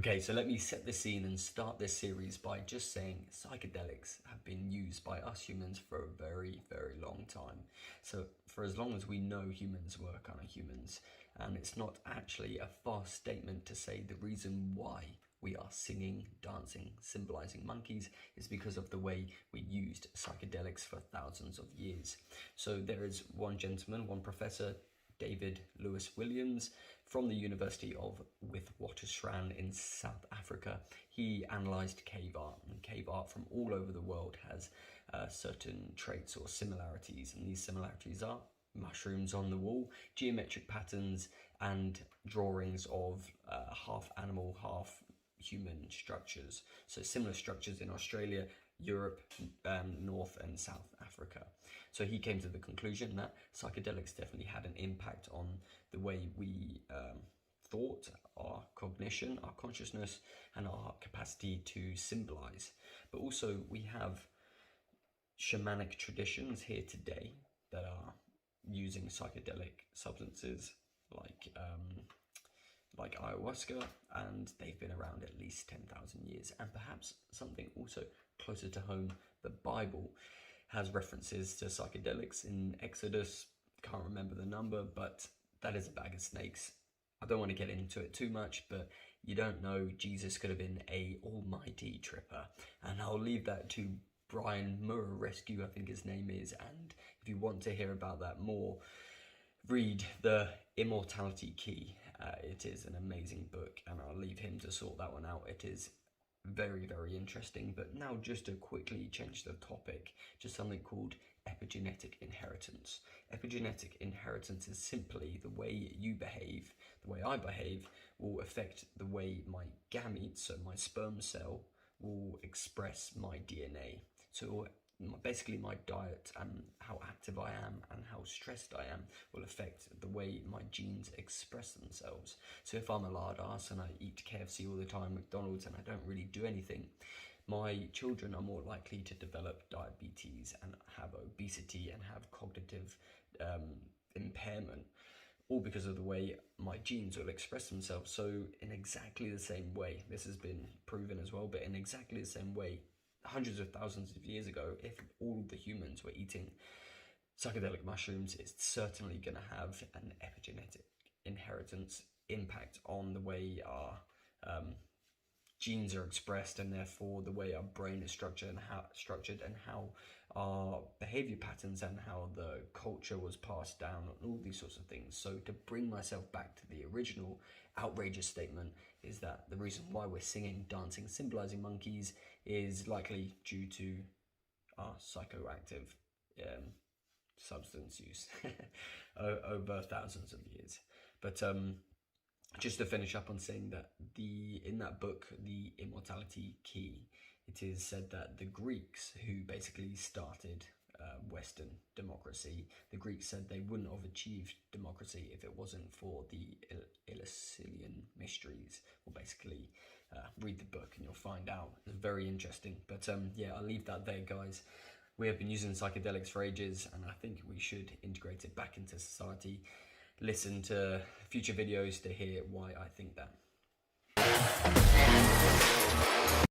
Okay, so let me set the scene and start this series by just saying psychedelics have been used by us humans for a very, very long time. So for as long as we know humans were kind of humans, and it's not actually a far statement to say the reason why we are singing, dancing, symbolizing monkeys is because of the way we used psychedelics for thousands of years. So there is one gentleman, one professor, David Lewis Williams, from the University of Witwatersrand in South Africa. He analysed cave art, and cave art from all over the world has certain traits or similarities, and these similarities are mushrooms on the wall, geometric patterns, and drawings of half animal, half human structures. So similar structures in Australia, Europe, North and South Africa. So he came to the conclusion that psychedelics definitely had an impact on the way we thought, our cognition, our consciousness, and our capacity to symbolize. But also we have shamanic traditions here today that are using psychedelic substances like ayahuasca, and they've been around at least 10,000 years. And perhaps something also closer to home, the Bible has references to psychedelics in Exodus. Can't remember the number, but that is a bag of snakes. I don't want to get into it too much, but you don't know, Jesus could have been a almighty tripper, and I'll leave that to Brian Muraresku, I think his name is. And if you want to hear about that more, read the Immortality Key. It is an amazing book, and I'll leave him to sort that one out. It is very, very interesting. But now, just to quickly change the topic, just something called epigenetic inheritance. Epigenetic inheritance is simply the way you behave, the way I behave, will affect the way my gametes, so my sperm cell, will express my DNA. So basically my diet and how active I am and how stressed I am will affect the way my genes express themselves. So if I'm a lard ass and I eat KFC all the time, McDonald's, and I don't really do anything, my children are more likely to develop diabetes and have obesity and have cognitive impairment, all because of the way my genes will express themselves. So in exactly the same way, this has been proven as well, but in exactly the same way, hundreds of thousands of years ago, if all the humans were eating psychedelic mushrooms, it's certainly going to have an epigenetic inheritance impact on the way our genes are expressed, and therefore the way our brain is structured and how our behavior patterns and how the culture was passed down and all these sorts of things. So to bring myself back to the original outrageous statement is that the reason why we're singing, dancing, symbolizing monkeys is likely due to our psychoactive substance use over thousands of years. But just to finish up on saying that in that book, The Immortality Key, it is said that the Greeks, who basically started Western democracy, the Greeks said they wouldn't have achieved democracy if it wasn't for the Eleusinian mysteries. Well, basically, read the book and you'll find out. It's very interesting. But yeah, I'll leave that there, guys. We have been using psychedelics for ages, and I think we should integrate it back into society. Listen to future videos to hear why I think that.